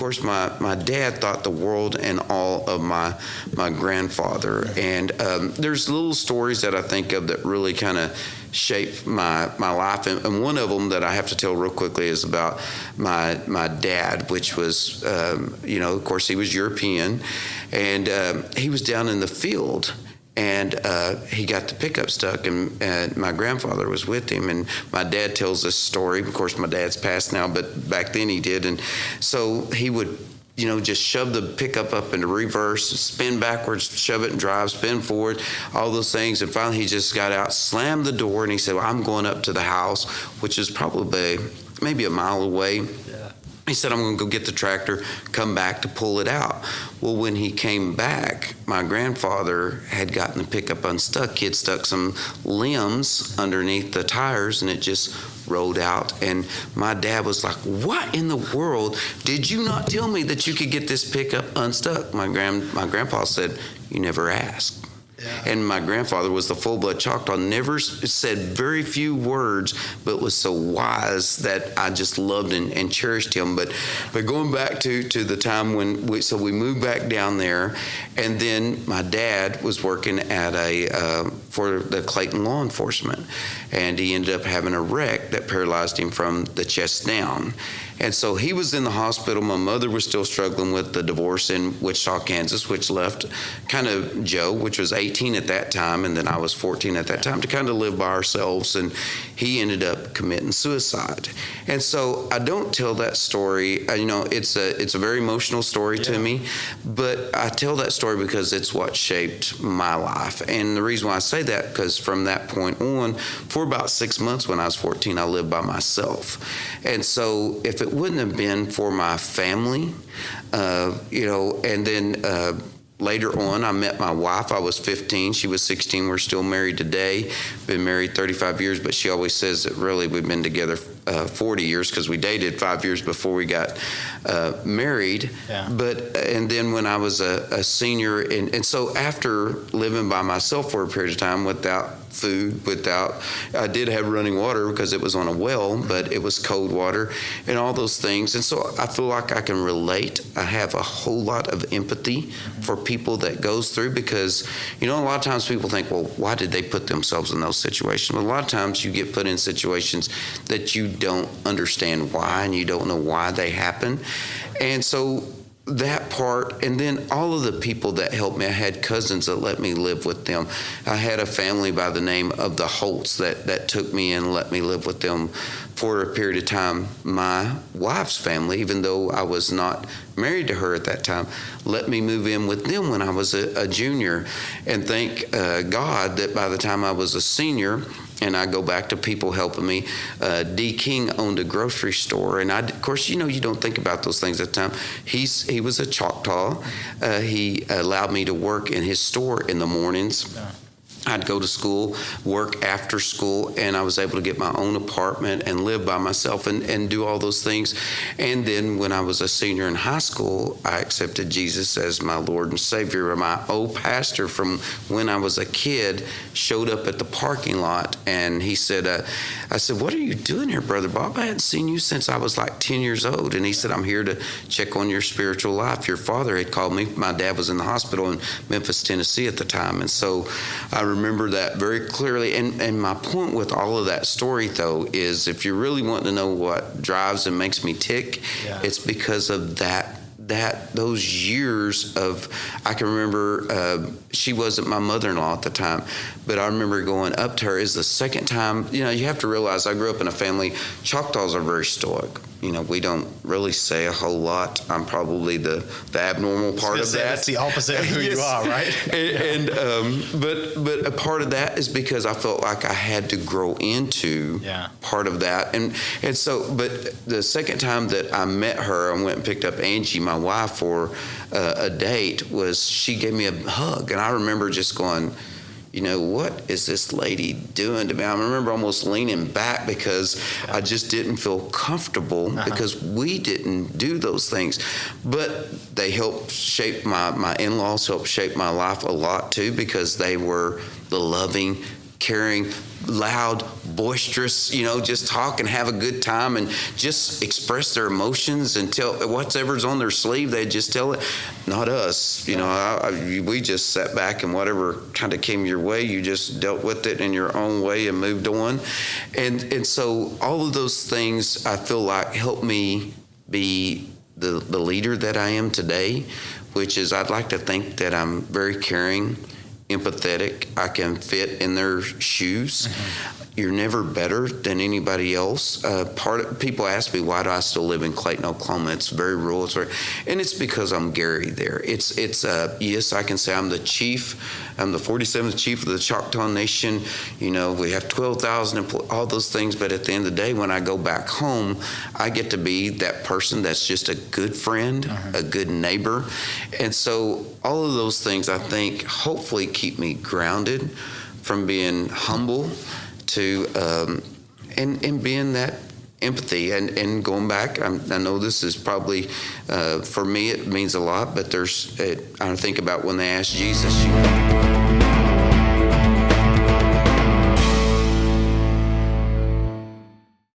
course, my dad thought the world and all of my grandfather. And there's little stories that I think of that really kind of shaped my life. And one of them that I have to tell real quickly is about my dad, which was, of course, he was European, and he was down in the field. And he got the pickup stuck, and my grandfather was with him. And my dad tells this story. Of course, my dad's passed now, but back then he did. And so he would, just shove the pickup up into reverse, spin backwards, shove it and drive, spin forward, all those things. And finally he just got out, slammed the door, and he said, well, I'm going up to the house, which is probably maybe a mile away. He said, I'm going to go get the tractor, come back to pull it out. Well, when he came back, my grandfather had gotten the pickup unstuck. He had stuck some limbs underneath the tires, and it just rolled out. And my dad was like, what in the world? Did you not tell me that you could get this pickup unstuck? My grandpa said, you never asked. Yeah. And my grandfather was the full-blood Choctaw, never said very few words, but was so wise that I just loved and cherished him. But going back to the time when we moved back down there, and then my dad was working at for the Clayton law enforcement, and he ended up having a wreck that paralyzed him from the chest down. And so he was in the hospital. My mother was still struggling with the divorce in Wichita, Kansas, which left kind of Joe, which was 18 at that time, and then I was 14 at that time, to kind of live by ourselves. And he ended up committing suicide. And so I don't tell that story. It's a very emotional story to me, but I tell that story because it's what shaped my life. And the reason why I say that, because from that point on, for about 6 months when I was 14, I lived by myself. And so if it wouldn't have been for my family, and then later on, I met my wife. I was 15. She was 16. We're still married today. Been married 35 years, but she always says that really we've been together 40 years because we dated 5 years before we got married. Yeah. And then when I was a senior, and so after living by myself for a period of time without food, I did have running water because it was on a well, but it was cold water and all those things. And so I feel like I can relate. I have a whole lot of empathy for people that goes through, because, a lot of times people think, well, why did they put themselves in those situations? Well, a lot of times you get put in situations that you don't understand why, and you don't know why they happen. And so that part, and then all of the people that helped me. I had cousins that let me live with them. I had a family by the name of the Holtz that took me and let me live with them for a period of time. My wife's family, even though I was not married to her at that time, let me move in with them when I was a junior. And thank God that by the time I was a senior, and I go back to people helping me, D. King owned a grocery store. And of course, you don't think about those things at the time. He was a Choctaw. He allowed me to work in his store in the mornings. Yeah. I'd go to school, work after school, and I was able to get my own apartment and live by myself and do all those things. And then when I was a senior in high school, I accepted Jesus as my Lord and Savior. My old pastor from when I was a kid showed up at the parking lot, and he said, I said, what are you doing here, Brother Bob? I hadn't seen you since I was like 10 years old. And he said, I'm here to check on your spiritual life. Your father had called me. My dad was in the hospital in Memphis, Tennessee at the time. And so I remember that very clearly. And my point with all of that story, though, is if you really want to know what drives and makes me tick, it's because of those years of, I can remember, she wasn't my mother-in-law at the time, but I remember going up to her. Is the second time, you have to realize I grew up in a family, Choctaws are very stoic. We don't really say a whole lot. I'm probably the abnormal part of that. That's the opposite of who you are, right? But a part of that is because I felt like I had to grow into part of that. And so, but the second time that I met her, I went and picked up Angie, my wife, for a date, was she gave me a hug. And I remember just going, what is this lady doing to me? I remember almost leaning back because I just didn't feel comfortable because we didn't do those things. But they helped shape my in-laws helped shape my life a lot too, because they were the loving, caring, loud, boisterous, just talk and have a good time and just express their emotions and tell whatever's on their sleeve, they just tell it. Not us. We just sat back and whatever kind of came your way, you just dealt with it in your own way and moved on. And so all of those things I feel like help me be the leader that I am today, which is I'd like to think that I'm very caring, empathetic. I can fit in their shoes. Mm-hmm. You're never better than anybody else. People ask me, why do I still live in Clayton, Oklahoma? It's very rural. And it's because I'm Gary there. It's yes, I can say I'm the chief. I'm the 47th chief of the Choctaw Nation. We have 12,000 employees, all those things. But at the end of the day, when I go back home, I get to be that person that's just a good friend, mm-hmm. a good neighbor. And so all of those things, I think, hopefully keep me grounded from being humble to and being that empathy and going back. I know this is probably for me it means a lot, but I think about when they asked Jesus,